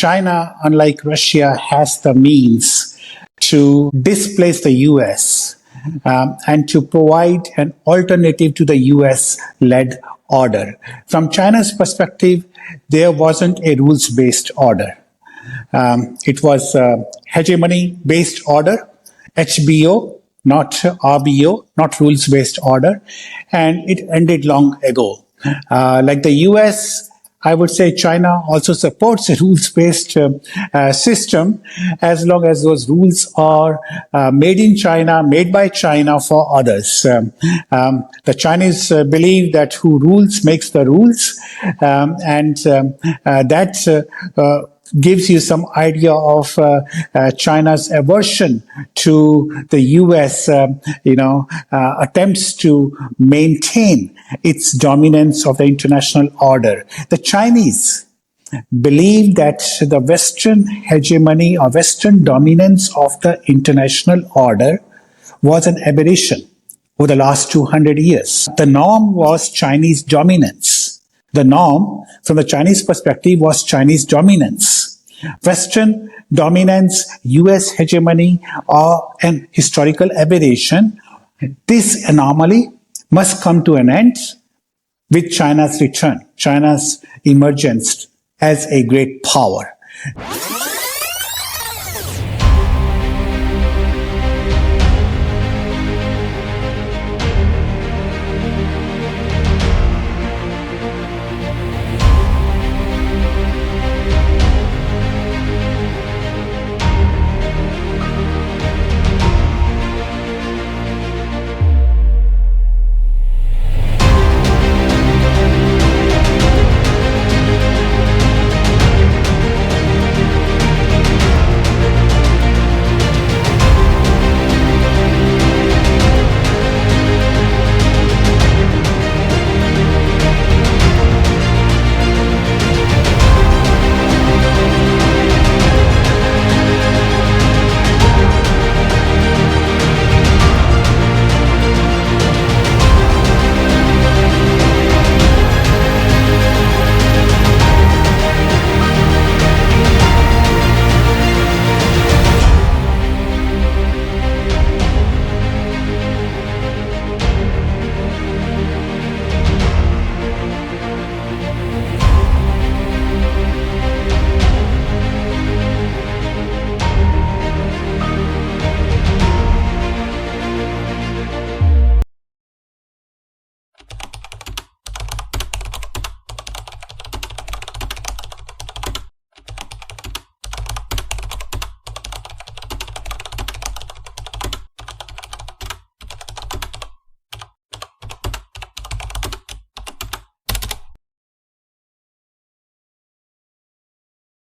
China, unlike Russia, has the means to displace the US and to provide an alternative to the US-led order. From China's perspective, there wasn't a rules-based order. It was a hegemony-based order, HBO, not RBO, not rules-based order, and it ended long ago. Like the US, I would say China also supports a rules-based system as long as those rules are made in China, made by China for others. The Chinese believe that who rules makes the rules, and that gives you some idea of China's aversion to the U.S. Attempts to maintain its dominance of the international order. The Chinese believe that the Western hegemony or Western dominance of the international order was an aberration over the last 200 years. The norm was Chinese dominance. The norm, from the Chinese perspective, was Chinese dominance. Western dominance, US hegemony, are an historical aberration. This anomaly must come to an end with China's return, China's emergence as a great power.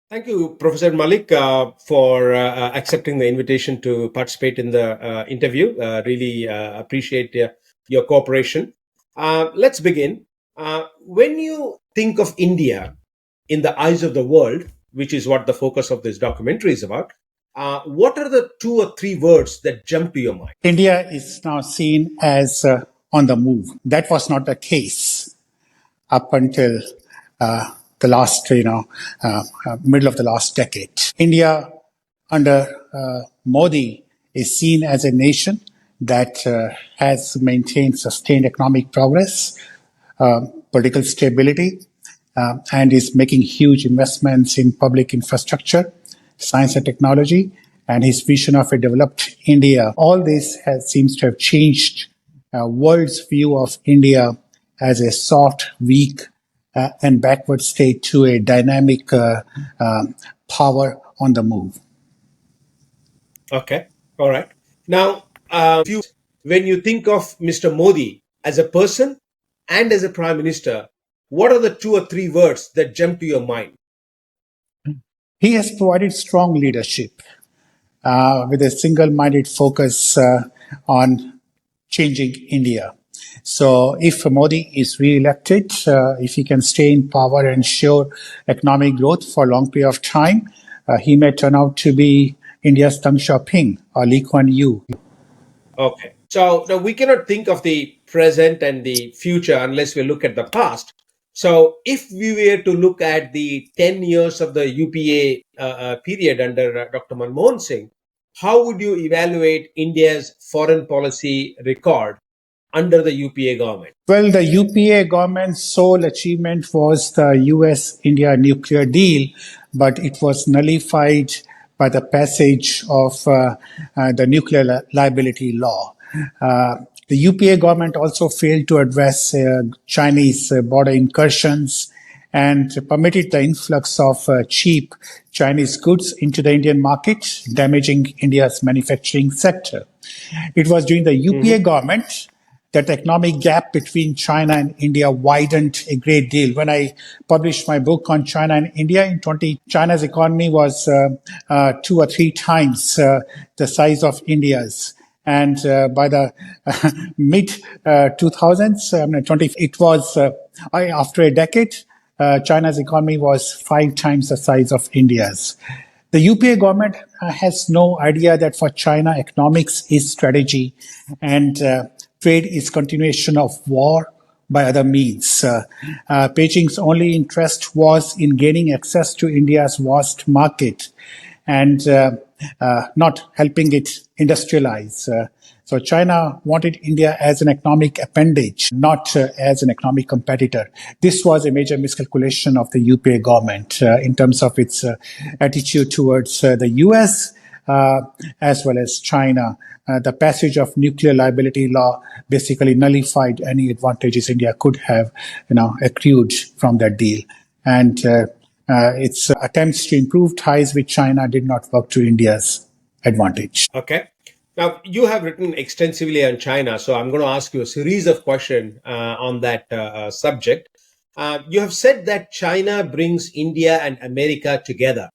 Thank you, Professor Malik, for accepting the invitation to participate in the interview. Really appreciate your cooperation. Let's begin. When you think of India in the eyes of the world, which is what the focus of this documentary is about, what are the 2 or 3 words that jump to your mind? India is now seen as on the move. That was not the case up until the last, middle of the last decade. India under Modi is seen as a nation that has maintained sustained economic progress, political stability, and is making huge investments in public infrastructure, science and technology, and his vision of a developed India. All this seems to have changed world's view of India as a soft, weak, and backward state to a dynamic power on the move. Okay, all right. Now, when you think of Mr. Modi as a person and as a prime minister, what are the 2 or 3 words that jump to your mind? He has provided strong leadership with a single-minded focus on changing India. So if Modi is re-elected, if he can stay in power and ensure economic growth for a long period of time, he may turn out to be India's Deng Xiaoping or Lee Kuan Yew. Okay. So now we cannot think of the present and the future unless we look at the past. So, if we were to look at the 10 years of the UPA period under Dr. Manmohan Singh, how would you evaluate India's foreign policy record under the UPA government? Well, the UPA government's sole achievement was the US India nuclear deal, but it was nullified by the passage of the nuclear liability law. The UPA government also failed to address Chinese border incursions and permitted the influx of cheap Chinese goods into the Indian market, damaging India's manufacturing sector. It was during the UPA government that the economic gap between China and India widened a great deal. When I published my book on China and India in 20, China's economy was 2 or 3 times the size of India's. And by the mid 2000s, 20, it was after a decade, China's economy was 5 times the size of India's. The UPA government has no idea that for China, economics is strategy and trade is continuation of war by other means. Beijing's only interest was in gaining access to India's vast market and not helping it industrialize. So China wanted India as an economic appendage, not as an economic competitor. This was a major miscalculation of the UPA government in terms of its attitude towards the US as well as China. The passage of nuclear liability law basically nullified any advantages India could have, accrued from that deal. And its attempts to improve ties with China did not work to India's advantage. Okay. Now, you have written extensively on China, so I'm going to ask you a series of questions on that subject. You have said that China brings India and America together.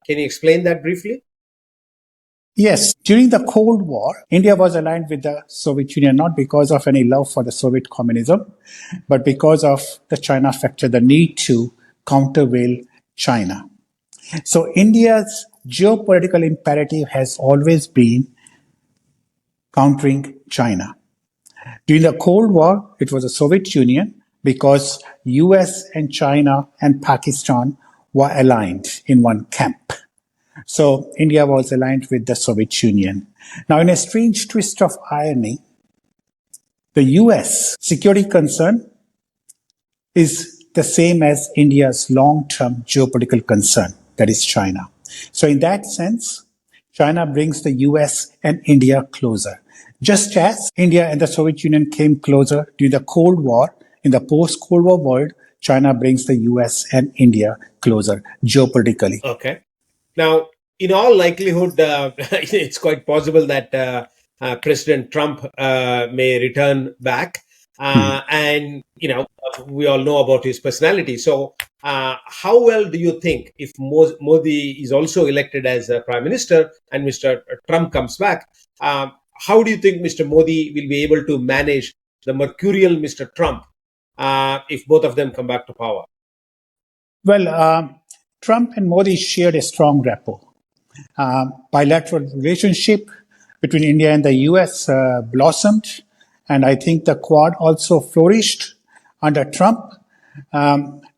Can you explain that briefly? Yes, during the Cold War, India was aligned with the Soviet Union not because of any love for the Soviet communism, but because of the China factor, the need to countervail China. So India's geopolitical imperative has always been countering China. During the Cold War, it was the Soviet Union because US and China and Pakistan were aligned in one camp. So India was aligned with the Soviet Union. Now, in a strange twist of irony, the US security concern is the same as India's long-term geopolitical concern, that is China. So in that sense, China brings the US and India closer. Just as India and the Soviet Union came closer during the Cold War, in the post-Cold War world, China brings the US and India closer geopolitically. Okay. Now, in all likelihood, it's quite possible that President Trump may return back. And, we all know about his personality. So, how well do you think if Modi is also elected as Prime Minister and Mr. Trump comes back, how do you think Mr. Modi will be able to manage the mercurial Mr. Trump if both of them come back to power? Well, Trump and Modi shared a strong rapport. Bilateral relationship between India and the US blossomed, and I think the Quad also flourished under Trump.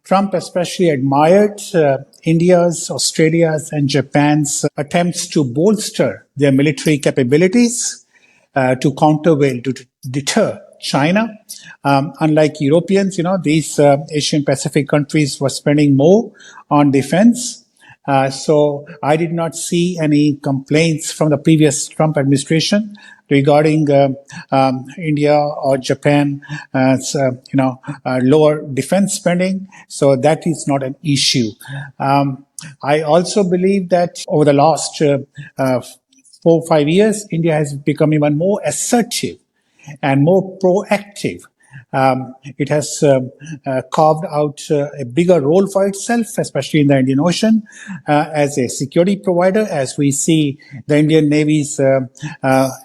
Trump especially admired India's, Australia's, and Japan's attempts to bolster their military capabilities to countervail, to deter China. Unlike Europeans, these Asian Pacific countries were spending more on defense. So I did not see any complaints from the previous Trump administration regarding India or Japan, lower defense spending. So that is not an issue. I also believe that over the last 4-5 years, India has become even more assertive and more proactive. It has carved out a bigger role for itself, especially in the Indian Ocean, as a security provider, as we see the Indian Navy's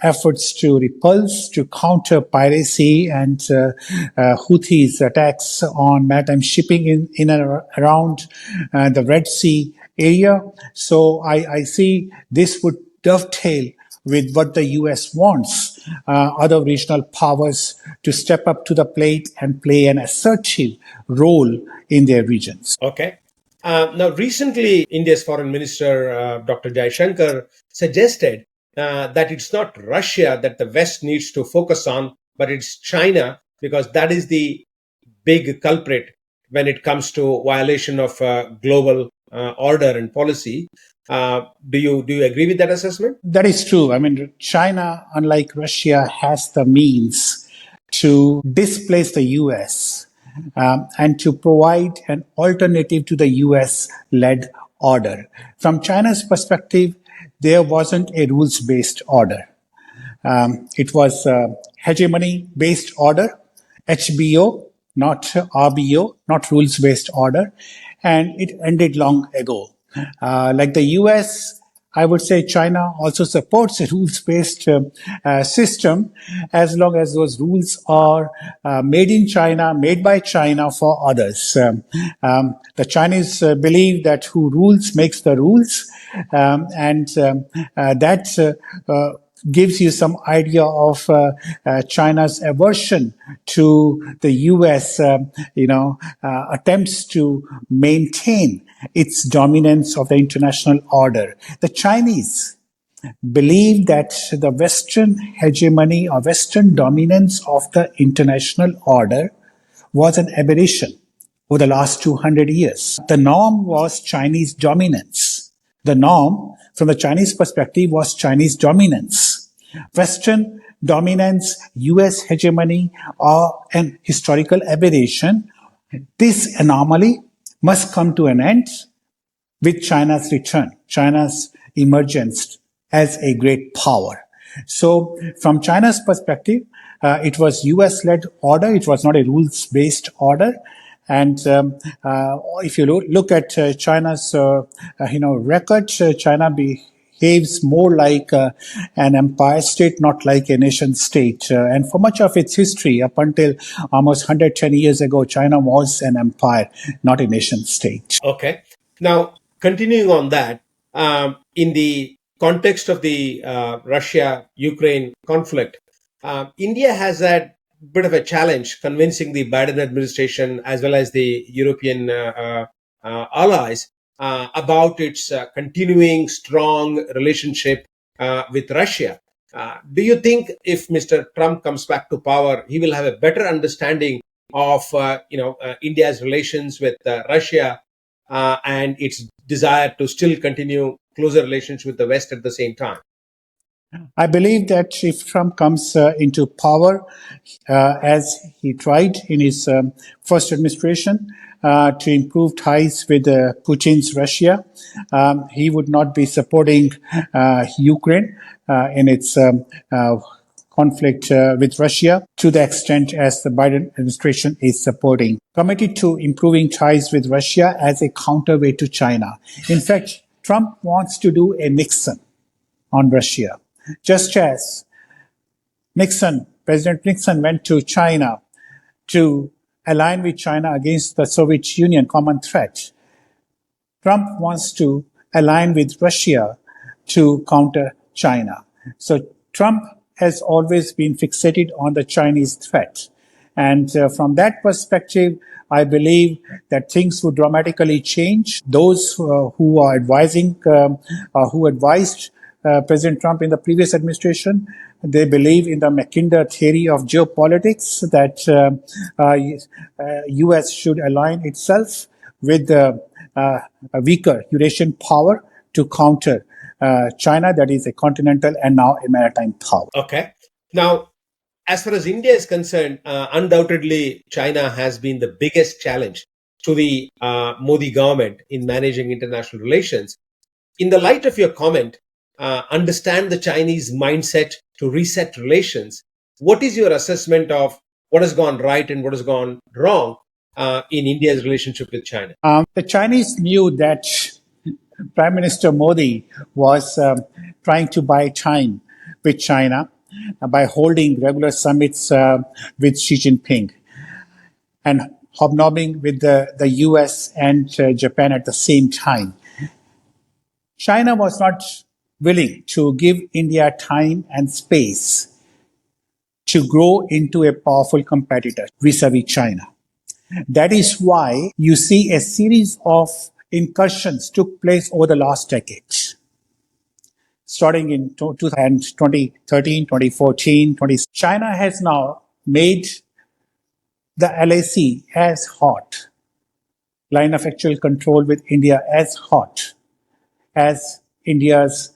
efforts to repulse, to counter piracy and Houthis' attacks on maritime shipping in and around the Red Sea area. So I see this would dovetail with what the US wants other regional powers to step up to the plate and play an assertive role in their regions. Okay. Now, recently, India's Foreign Minister, Dr. Jaishankar, suggested that it's not Russia that the West needs to focus on, but it's China, because that is the big culprit when it comes to violation of global order and policy. Do you agree with that assessment? That is true. I mean, China, unlike Russia, has the means to displace the US and to provide an alternative to the US led order. From China's perspective, there wasn't a rules based order. It was hegemony based order, HBO, not RBO, not rules based order, and it ended long ago. Like the US, I would say China also supports a rules-based system as long as those rules are made in China, made by China for others. The Chinese believe that who rules makes the rules, and that gives you some idea of China's aversion to the U.S. Attempts to maintain its dominance of the international order. The Chinese believe that the Western hegemony or Western dominance of the international order was an aberration over the last 200 years. The norm was Chinese dominance. The norm from the Chinese perspective was Chinese dominance. Western dominance, US hegemony are an historical aberration. This anomaly must come to an end with China's return, China's emergence as a great power. So from China's perspective, it was US-led order. It was not a rules-based order. And if you look at China's record, China behaves more like an empire state, not like a nation state. And for much of its history, up until almost 110 years ago, China was an empire, not a nation state. Okay. Now, continuing on that, in the context of the Russia-Ukraine conflict, India has had a bit of a challenge convincing the Biden administration as well as the European allies about its continuing strong relationship with Russia. Do you think if Mr. Trump comes back to power, he will have a better understanding of India's relations with Russia and its desire to still continue closer relations with the West at the same time? I believe that if Trump comes into power, as he tried in his first administration, to improve ties with Putin's Russia, he would not be supporting Ukraine in its conflict with Russia to the extent as the Biden administration is supporting. Committed to improving ties with Russia as a counterweight to China. In fact, Trump wants to do a Nixon on Russia. Just as President Nixon went to China to align with China against the Soviet Union common threat, Trump wants to align with Russia to counter China. So Trump has always been fixated on the Chinese threat. And from that perspective, I believe that things would dramatically change. Those who are advising, who advised President Trump in the previous administration, they believe in the Mackinder theory of geopolitics that U.S. should align itself with a weaker Eurasian power to counter China, that is a continental and now a maritime power. Okay. Now, as far as India is concerned, undoubtedly China has been the biggest challenge to the Modi government in managing international relations. In the light of your comment, understand the Chinese mindset to reset relations. What is your assessment of what has gone right and what has gone wrong in India's relationship with China? The Chinese knew that Prime Minister Modi was trying to buy time with China by holding regular summits with Xi Jinping and hobnobbing with the US and Japan at the same time. China was not willing to give India time and space to grow into a powerful competitor vis-a-vis China. That is why you see a series of incursions took place over the last decade, starting in 2013, 2014, 20. China has now made the LAC as hot, line of actual control with India as hot as India's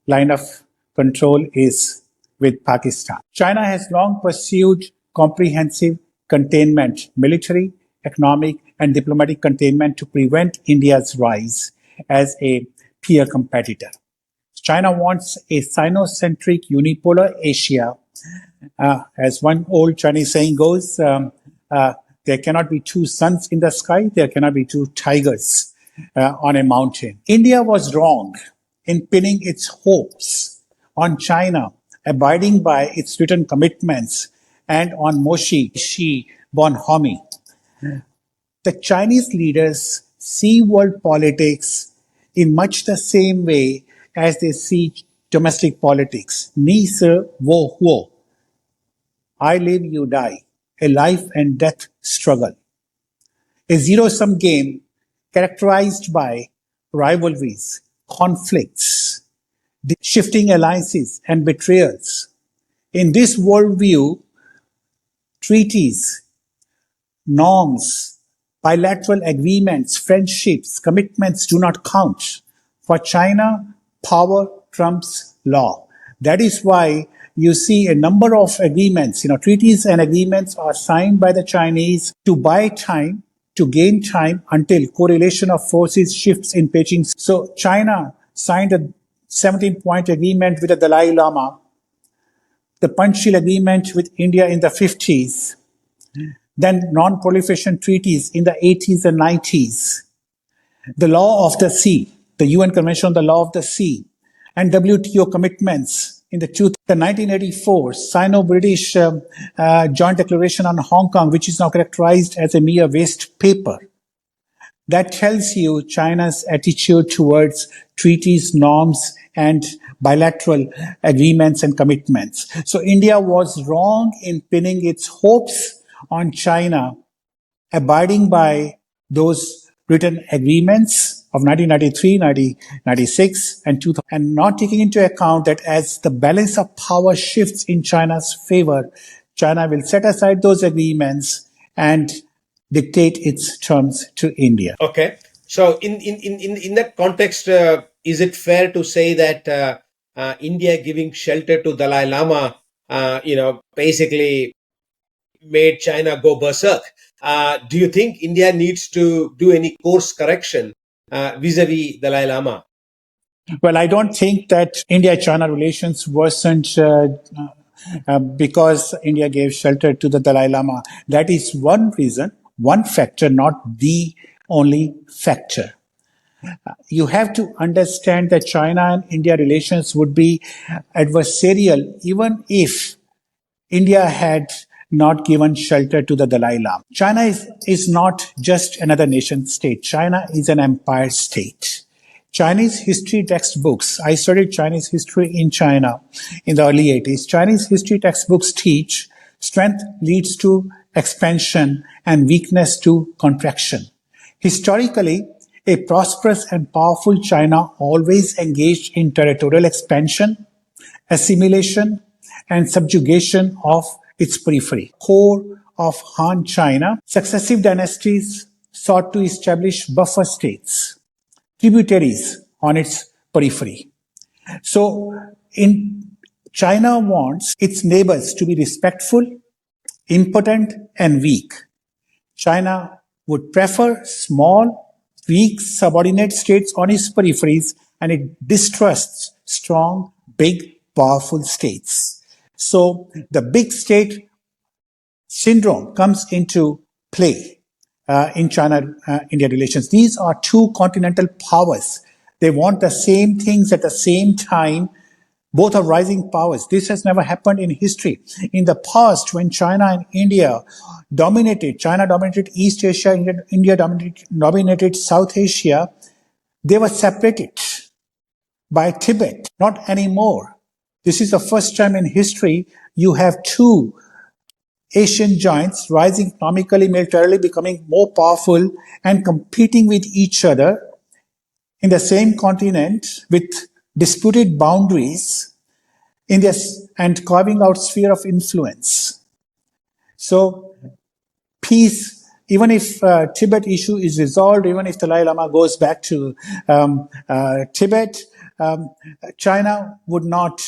line of control is with Pakistan. China has long pursued comprehensive containment, military, economic, and diplomatic containment to prevent India's rise as a peer competitor. China wants a Sino-centric unipolar Asia. As one old Chinese saying goes, there cannot be two suns in the sky, there cannot be two tigers on a mountain. India was wrong in pinning its hopes on China, abiding by its written commitments, and on Moshi Bonhomme. The Chinese leaders see world politics in much the same way as they see domestic politics. Ni se wo huo. I live, you die. A life and death struggle. A zero-sum game characterized by rivalries, conflicts, shifting alliances, and betrayals. In this worldview, treaties, norms, bilateral agreements, friendships, commitments do not count. For China, power trumps law. That is why you see a number of agreements, treaties and agreements are signed by the Chinese to buy time, to gain time until correlation of forces shifts in Beijing. So China signed a 17-point agreement with the Dalai Lama, the Panchshil agreement with India in the 50s, then non-proliferation treaties in the 80s and 90s, the law of the sea, the UN Convention on the Law of the Sea, and WTO commitments in the 1984 Sino-British Joint Declaration on Hong Kong, which is now characterized as a mere waste paper. That tells you China's attitude towards treaties, norms, and bilateral agreements and commitments. So India was wrong in pinning its hopes on China, abiding by those written agreements of 1993, 1996, and 2000, and not taking into account that as the balance of power shifts in China's favor, China will set aside those agreements and dictate its terms to India. Okay. So in that context, is it fair to say that India giving shelter to Dalai Lama, basically made China go berserk? Do you think India needs to do any course correction vis-a-vis Dalai Lama? Well, I don't think that India-China relations worsened because India gave shelter to the Dalai Lama. That is one reason, one factor, not the only factor. You have to understand that China and India relations would be adversarial even if India had not given shelter to the Dalai Lama. China is not just another nation state. China is an empire state. Chinese history textbooks, I studied Chinese history in China in the early 80s. Chinese history textbooks teach strength leads to expansion and weakness to contraction. Historically, a prosperous and powerful China always engaged in territorial expansion, assimilation, and subjugation of its periphery. Core of Han China, successive dynasties sought to establish buffer states, tributaries on its periphery. So, China wants its neighbors to be respectful, impotent, and weak. China would prefer small, weak, subordinate states on its peripheries, and it distrusts strong, big, powerful states. So the big state syndrome comes into play in China-India relations. These are two continental powers. They want the same things at the same time. Both are rising powers. This has never happened in history. In the past, when China and India dominated, China dominated East Asia, India dominated South Asia, they were separated. by Tibet. Not anymore. This is the first time in history you have two Asian giants rising economically, militarily, becoming more powerful and competing with each other in the same continent with disputed boundaries in this and carving out sphere of influence. So peace, even if Tibet issue is resolved, even if the Dalai Lama goes back to Tibet, China would not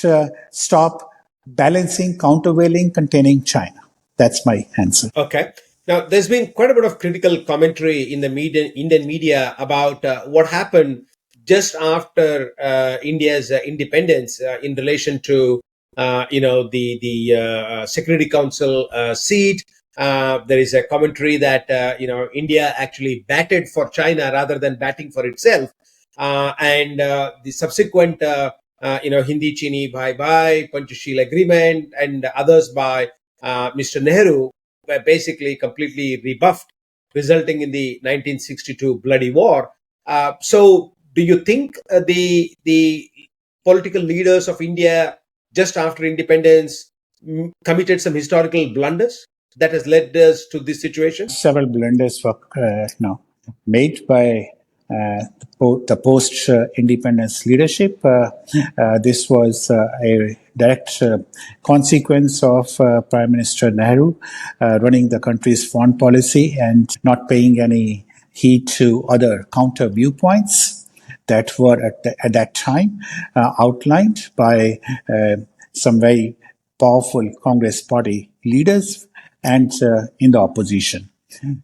stop balancing, countervailing, containing China. That's my answer. Okay. Now, there's been quite a bit of critical commentary in the media, Indian media about what happened just after India's independence in relation to, the Security Council seat. There is a commentary that, India actually batted for China rather than batting for itself. And the subsequent, Hindi Chini Bhai Bhai, Panchashil Agreement, and others by Mr. Nehru were basically completely rebuffed, resulting in the 1962 bloody war. So, do you think the political leaders of India just after independence committed some historical blunders that has led us to this situation? Several blunders were made by the post-independence leadership. This was a direct consequence of Prime Minister Nehru running the country's foreign policy and not paying any heed to other counter viewpoints that were at that time outlined by some very powerful Congress party leaders and in the opposition.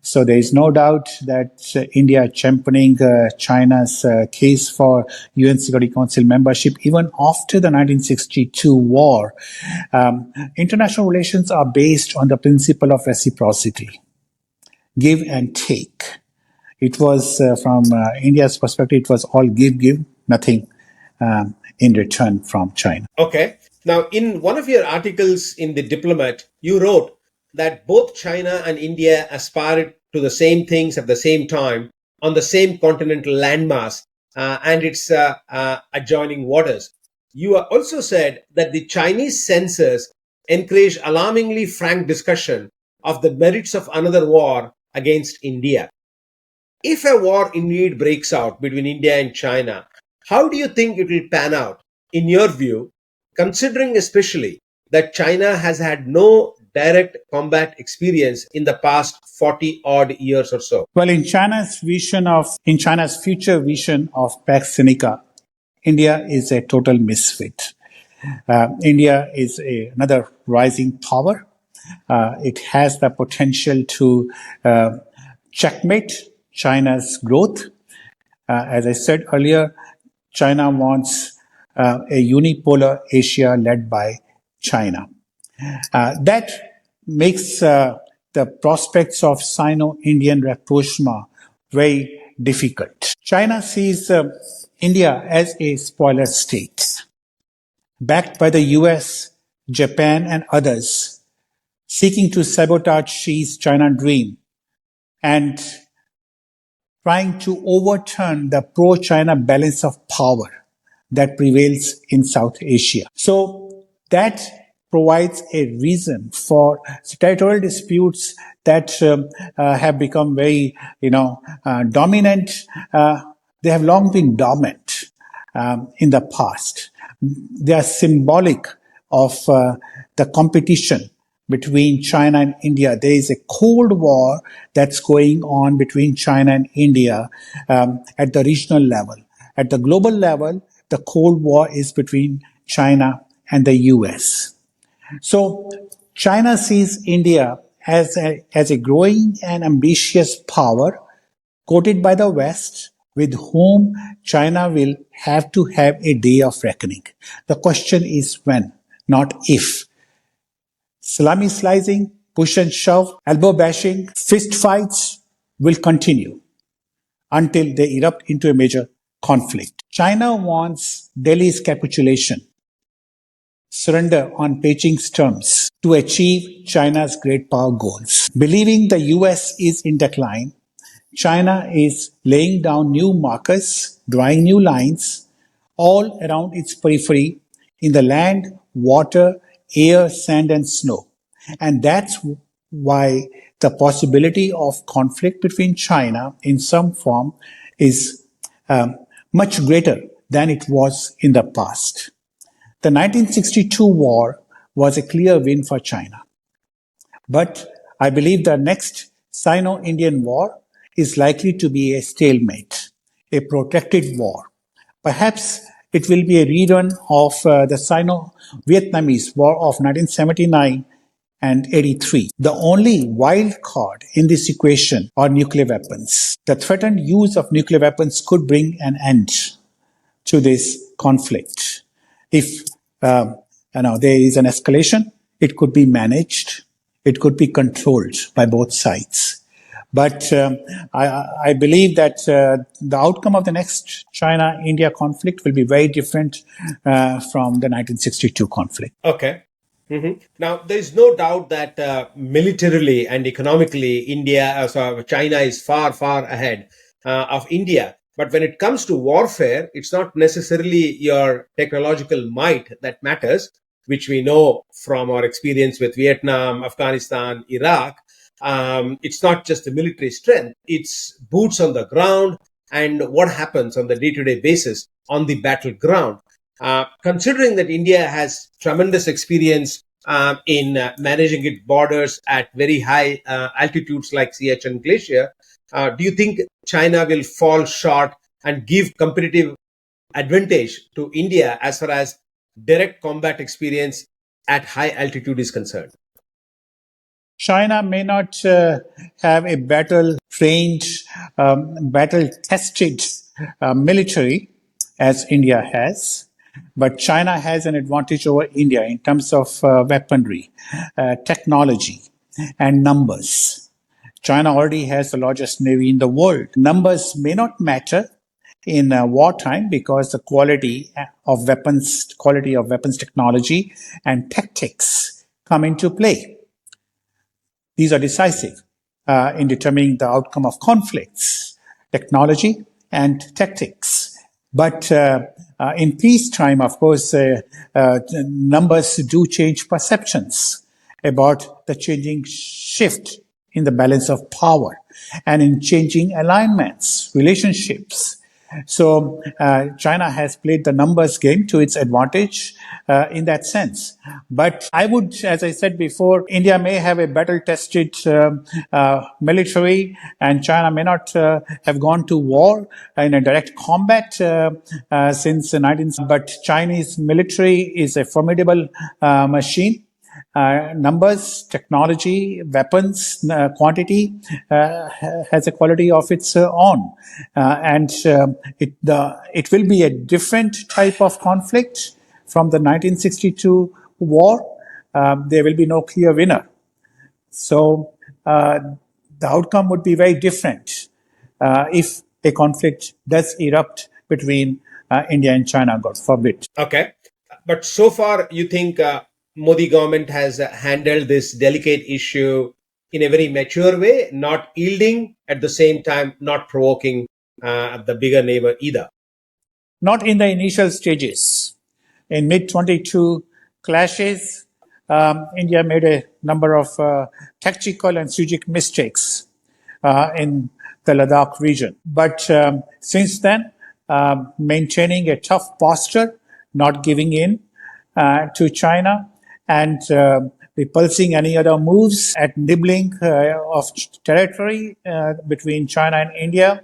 So there is no doubt that India championing China's case for UN Security Council membership even after the 1962 war. International relations are based on the principle of reciprocity, give and take. It was, from India's perspective, it was all give, nothing in return from China. Okay. Now, in one of your articles in The Diplomat, you wrote that both China and India aspired to the same things at the same time on the same continental landmass and its adjoining waters. You also said that the Chinese censors encourage alarmingly frank discussion of the merits of another war against India. If a war indeed breaks out between India and China, how do you think it will pan out, in your view, considering especially that China has had no direct combat experience in the past 40 odd years or so? Well, in China's future vision of Pax Sinica, India is a total misfit. India is another rising power. It has the potential to checkmate China's growth. As I said earlier, China wants a unipolar Asia led by China. That makes the prospects of Sino-Indian rapprochement very difficult. China sees India as a spoiler state, backed by the US, Japan, and others, seeking to sabotage Xi's China dream and trying to overturn the pro-China balance of power that prevails in South Asia. So that provides a reason for territorial disputes that have become very, dominant. They have long been dormant in the past. They are symbolic of the competition between China and India. There is a Cold War that's going on between China and India at the regional level. At the global level, the Cold War is between China and the US. So China sees India as a growing and ambitious power courted by the West, with whom China will have to have a day of reckoning. The question is when, not if. Salami slicing, push and shove, elbow bashing, fist fights will continue until they erupt into a major conflict. China wants Delhi's capitulation, surrender on Beijing's terms to achieve China's great power goals. Believing the US is in decline, China is laying down new markers, drawing new lines, all around its periphery in the land, water, air, sand, and snow. And that's why the possibility of conflict between China in some form is much greater than it was in the past. The 1962 war was a clear win for China. But I believe the next Sino-Indian war is likely to be a stalemate, a protracted war. Perhaps it will be a rerun of the Sino-Vietnamese War of 1979 and 83. The only wild card in this equation are nuclear weapons. The threatened use of nuclear weapons could bring an end to this conflict. If there is an escalation, it could be managed, it could be controlled by both sides. But I believe that the outcome of the next China-India conflict will be very different from the 1962 conflict. Okay. Mm-hmm. Now, there is no doubt that militarily and economically, China is far, far ahead of India. But when it comes to warfare, it's not necessarily your technological might that matters, which we know from our experience with Vietnam, Afghanistan, Iraq. It's not just the military strength, it's boots on the ground and what happens on the day-to-day basis on the battleground. Considering that India has tremendous experience in managing its borders at very high altitudes like Siachen Glacier, do you think China will fall short and give competitive advantage to India as far as direct combat experience at high altitude is concerned? China may not have a battle-trained, battle-tested military as India has, but China has an advantage over India in terms of weaponry, technology, and numbers. China already has the largest navy in the world. Numbers may not matter in wartime because the quality of weapons technology and tactics come into play. These are decisive in determining the outcome of conflicts, technology and tactics. But in peacetime, of course, numbers do change perceptions about the changing shift in the balance of power and in changing alignments, relationships. So China has played the numbers game to its advantage in that sense. But I would, as I said before, India may have a battle-tested military, and China may not have gone to war in a direct combat since the 19th. But Chinese military is a formidable machine. Numbers, technology, weapons, quantity has a quality of its own, and it will be a different type of conflict from the 1962 war. There will be no clear winner, so the outcome would be very different if a conflict does erupt between India and China, God forbid. Okay, but so far you think Modi government has handled this delicate issue in a very mature way, not yielding, at the same time not provoking the bigger neighbor either? Not in the initial stages. In mid-22 clashes, India made a number of tactical and strategic mistakes in the Ladakh region. But since then, maintaining a tough posture, not giving in to China, and repulsing any other moves at nibbling of territory between China and India.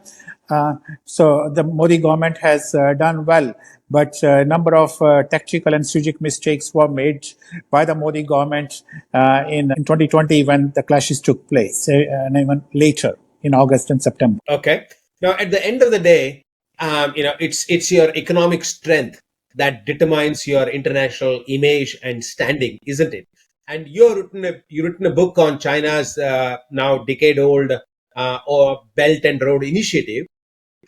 So the Modi government has done well, but a number of tactical and strategic mistakes were made by the Modi government in 2020 when the clashes took place, and even later in August and September. Okay. Now, at the end of the day, it's your economic strength that determines your international image and standing, isn't it? And you've written a book on China's now decade-old or Belt and Road Initiative.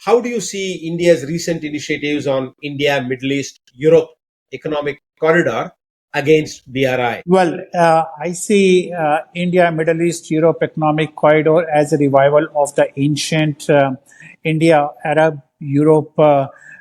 How do you see India's recent initiatives on India, Middle East, Europe economic corridor against BRI? Well, I see India, Middle East, Europe economic corridor as a revival of the ancient India, Arab, Europe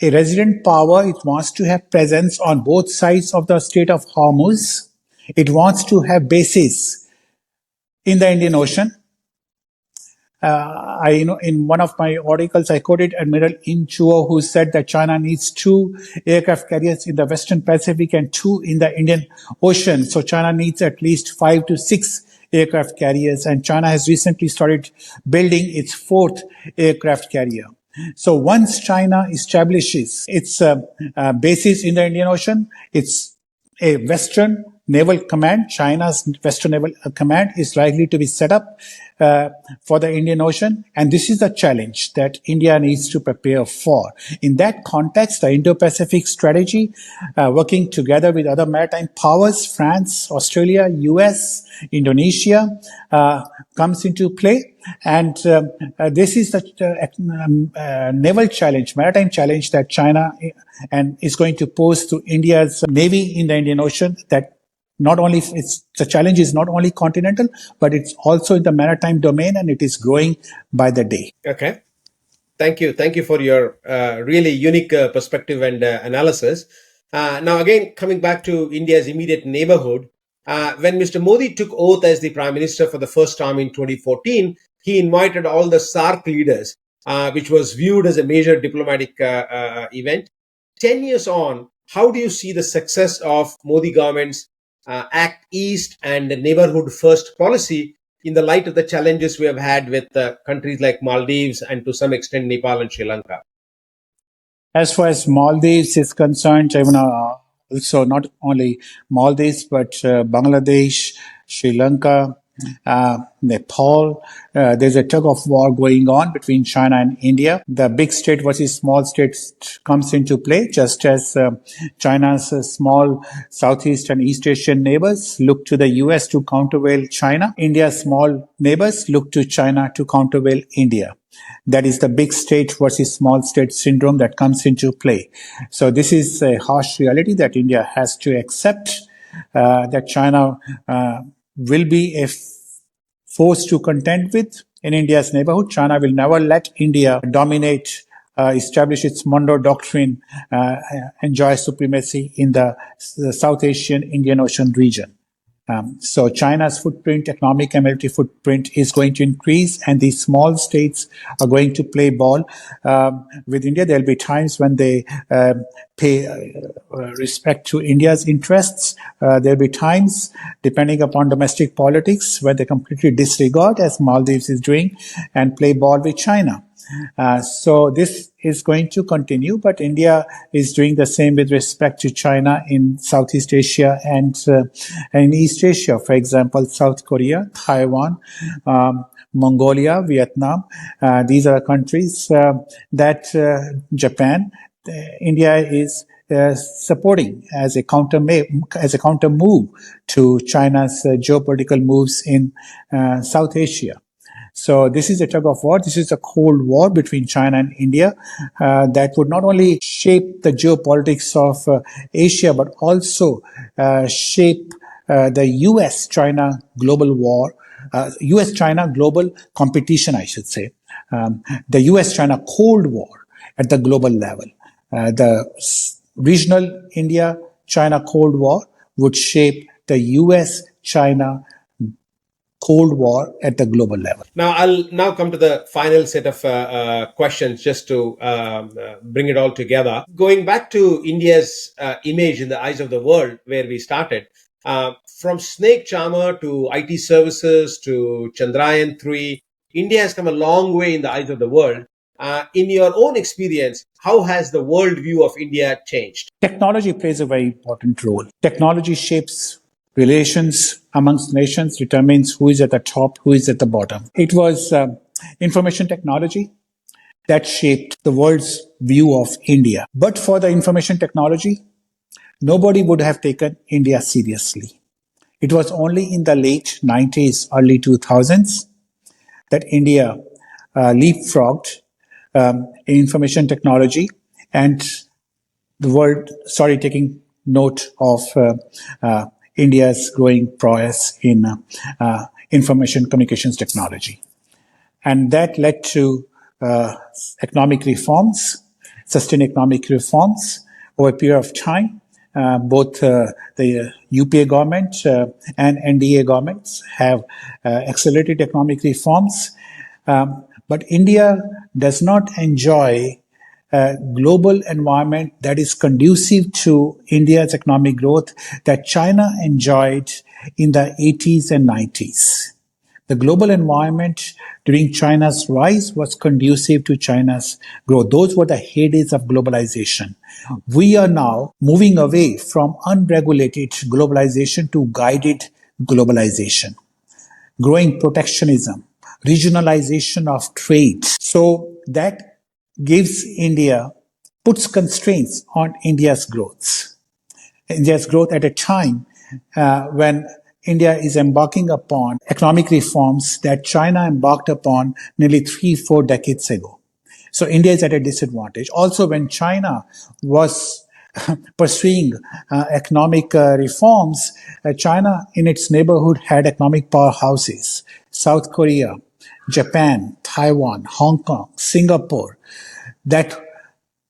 a resident power. It wants to have presence on both sides of the Strait of Hormuz. It wants to have bases in the Indian Ocean. In one of my articles, I quoted Admiral In Chuo, who said that China needs 2 aircraft carriers in the Western Pacific and 2 in the Indian Ocean. So China needs at least 5 to 6 aircraft carriers, and China has recently started building its 4th aircraft carrier. So once China establishes its bases in the Indian Ocean, it's a Western Naval Command, China's Western Naval Command is likely to be set up for the Indian Ocean. And this is the challenge that India needs to prepare for. In that context, the Indo-Pacific strategy, working together with other maritime powers, France, Australia, US, Indonesia, comes into play. And this is the naval challenge, maritime challenge that China and is going to pose to India's Navy in the Indian Ocean. That not only the challenge is not only continental, but it's also in the maritime domain, and it is growing by the day. Okay. Thank you for your really unique perspective and analysis. Now, again, coming back to India's immediate neighborhood, when Mr. Modi took oath as the Prime Minister for the first time in 2014, he invited all the SAARC leaders, which was viewed as a major diplomatic event. 10 years on, how do you see the success of Modi government's Act East and Neighborhood First policy in the light of the challenges we have had with countries like Maldives and to some extent Nepal and Sri Lanka? As far as Maldives is concerned, even also not only Maldives, but Bangladesh, Sri Lanka, Nepal. There's a tug of war going on between China and India. The big state versus small state comes into play, just as China's small Southeast and East Asian neighbors look to the US to countervail China. India's small neighbors look to China to countervail India. That is the big state versus small state syndrome that comes into play. So this is a harsh reality that India has to accept, that China will be a force to contend with in India's neighborhood. China will never let India dominate, establish its Monroe Doctrine, enjoy supremacy in the South Asian Indian Ocean region. So China's footprint, economic and military footprint, is going to increase, and these small states are going to play ball with India. There'll be times when they pay respect to India's interests. There'll be times, depending upon domestic politics, where they completely disregard, as Maldives is doing, and play ball with China. So this is going to continue, but India is doing the same with respect to China in Southeast Asia and in East Asia. For example, South Korea, Taiwan, Mongolia, Vietnam. These are countries that Japan, India is supporting as a counter move to China's geopolitical moves in South Asia. So this is a tug of war. This is a Cold War between China and India that would not only shape the geopolitics of Asia, but also shape the US-China global war, US-China global competition, I should say, the US-China Cold War at the global level. The regional India-China Cold War would shape the US-China Cold War at the global level. Now, I'll now come to the final set of questions just to bring it all together. Going back to India's image in the eyes of the world, where we started, from snake charmer to IT services to Chandrayaan-3, India has come a long way in the eyes of the world. In your own experience, how has the world view of India changed? Technology plays a very important role. Technology shapes relations amongst nations, determines who is at the top, who is at the bottom. It was information technology that shaped the world's view of India. But for the information technology, nobody would have taken India seriously. It was only in the late 90s, early 2000s that India leapfrogged in information technology, and the world started taking note of India's growing prowess in information communications technology. And that led to economic reforms sustained economic reforms over a period of time. Both the UPA government and NDA governments have accelerated economic reforms. But India does not enjoy a global environment that is conducive to India's economic growth that China enjoyed in the 80s and 90s. The global environment during China's rise was conducive to China's growth. Those were the heydays of globalization. We are now moving away from unregulated globalization to guided globalization, growing protectionism, regionalization of trade. So that gives India, puts constraints on India's growth. India's growth at a time when India is embarking upon economic reforms that China embarked upon nearly 3-4 decades ago. So India is at a disadvantage. Also, when China was pursuing economic reforms, China in its neighborhood had economic powerhouses. South Korea, Japan, Taiwan, Hong Kong, Singapore, that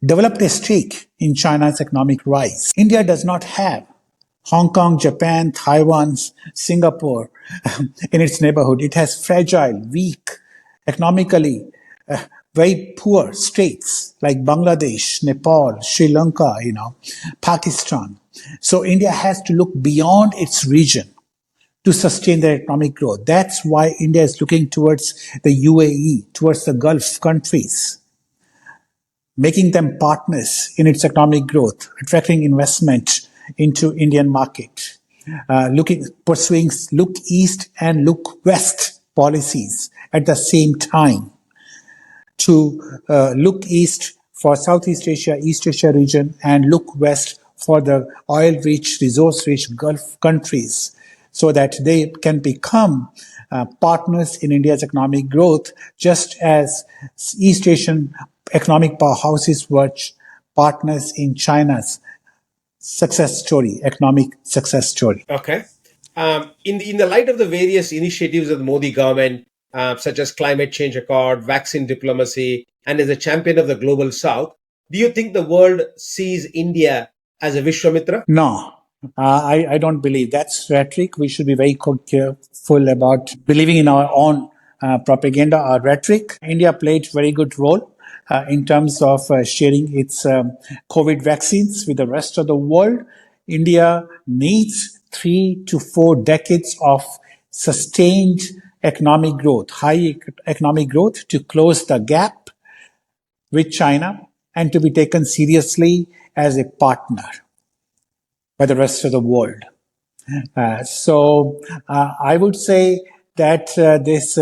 developed a stake in China's economic rise. India does not have Hong Kong, Japan, Taiwan, Singapore in its neighborhood. It has fragile, weak, economically very poor states like Bangladesh, Nepal, Sri Lanka, Pakistan. So India has to look beyond its region to sustain their economic growth. That's why India is looking towards the UAE, towards the Gulf countries, making them partners in its economic growth, attracting investment into Indian market, pursuing look east and look west policies at the same time, to look east for Southeast Asia, East Asia region, and look west for the oil-rich, resource-rich Gulf countries, so that they can become partners in India's economic growth, just as East Asian economic powerhouses were partners in China's success story, economic success story. Okay. In the light of the various initiatives of the Modi government, such as climate change accord, vaccine diplomacy, and as a champion of the global south, do you think the world sees India as a Vishwamitra? No, I don't believe that's rhetoric. We should be very careful about believing in our own propaganda or rhetoric. India played very good role in terms of sharing its COVID vaccines with the rest of the world. India needs 3 to 4 decades of sustained economic growth, high economic growth, to close the gap with China and to be taken seriously as a partner by the rest of the world. So I would say that this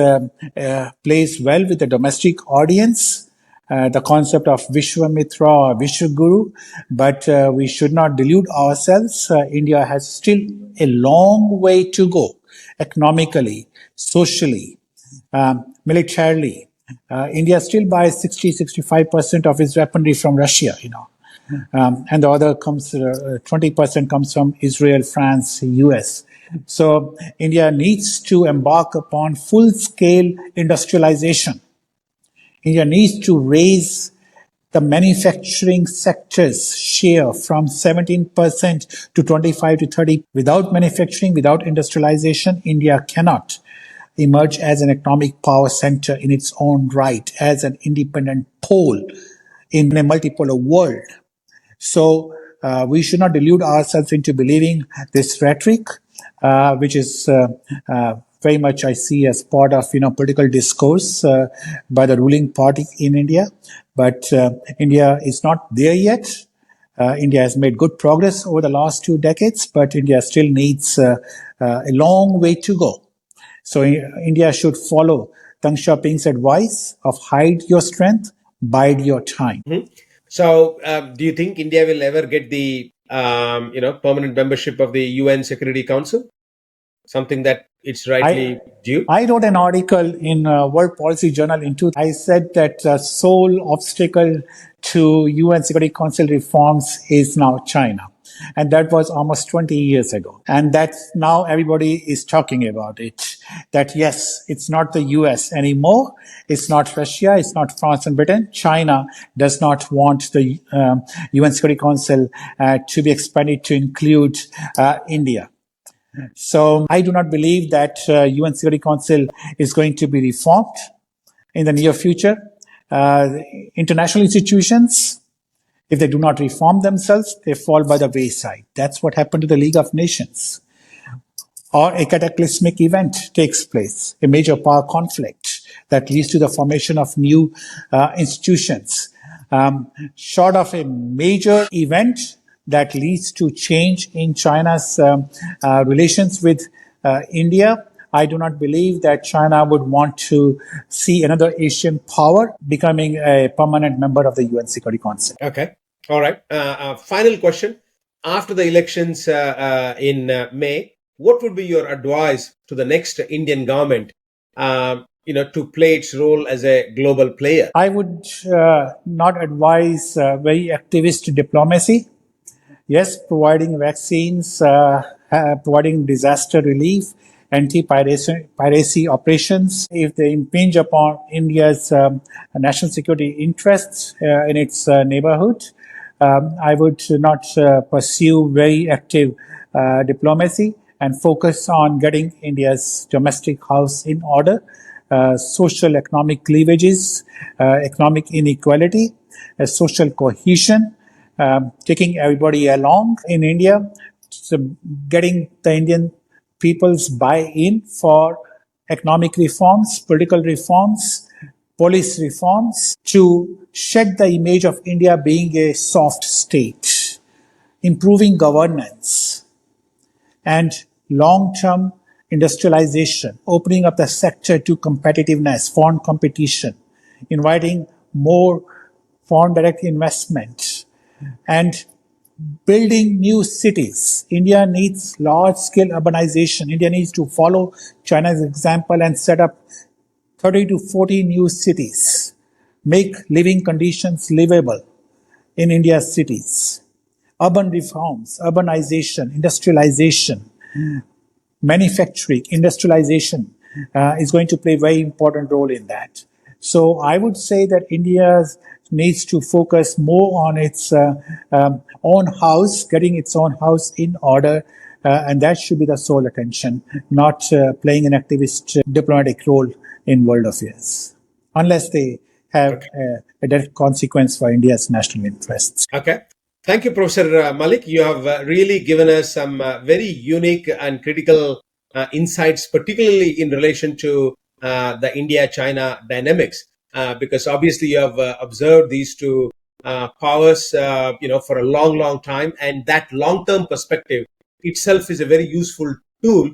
plays well with the domestic audience, the concept of Vishwamitra or Vishwaguru, but we should not delude ourselves. India has still a long way to go economically, socially, militarily. India still buys 60-65% of its weaponry from Russia, and the other comes 20% comes from Israel, France, US. So India needs to embark upon full-scale industrialization. India needs to raise the manufacturing sector's share from 17% to 25 to 30. Without manufacturing, without industrialization, India cannot emerge as an economic power center in its own right, as an independent pole in a multipolar world. So we should not delude ourselves into believing this rhetoric, which is very much I see as part of political discourse by the ruling party in India. But India is not there yet. India has made good progress over the last 2 decades, but India still needs a long way to go. So India should follow Deng Xiaoping's advice of hide your strength, bide your time. Mm-hmm. So, do you think India will ever get the permanent membership of the UN Security Council? Something that it's rightly due? I wrote an article in World Policy Journal I said that the sole obstacle to UN Security Council reforms is now China. And that was almost 20 years ago. And that's now everybody is talking about it. that yes, it's not the US anymore, it's not Russia, it's not France and Britain. China does not want the UN Security Council to be expanded to include India. So I do not believe that UN Security Council is going to be reformed in the near future. International institutions, if they do not reform themselves, they fall by the wayside. That's what happened to the League of Nations. Or a cataclysmic event takes place, a major power conflict that leads to the formation of new institutions. Short of a major event that leads to change in China's relations with India, I do not believe that China would want to see another Asian power becoming a permanent member of the UN Security Council. Okay. All right. Final question. After the elections in May, what would be your advice to the next Indian government, to play its role as a global player? I would not advise very activist diplomacy. Yes, providing vaccines, providing disaster relief, anti-piracy operations. If they impinge upon India's national security interests in its neighborhood, I would not pursue very active diplomacy and focus on getting India's domestic house in order. Social economic cleavages, economic inequality, social cohesion, taking everybody along in India, so getting the Indian people's buy-in for economic reforms, political reforms, police reforms, to shed the image of India being a soft state, improving governance, and long-term industrialization, opening up the sector to competitiveness, foreign competition, inviting more foreign direct investment, and building new cities. India needs large-scale urbanization. India needs to follow China's example and set up 30 to 40 new cities, make living conditions livable in India's cities. Urban reforms, urbanization, industrialization, manufacturing, industrialization is going to play a very important role in that. So I would say that India needs to focus more on its own house, getting its own house in order, and that should be the sole attention, not playing an activist diplomatic role in world affairs, unless they have a direct consequence for India's national interests. Okay. Thank you, Professor Malik. You have really given us some very unique and critical insights, particularly in relation to the India-China dynamics, because obviously you have observed these two powers, for a long, long time, and that long-term perspective itself is a very useful tool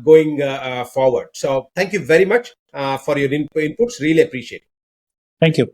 going forward. So, thank you very much for your inputs. Really appreciate it. Thank you.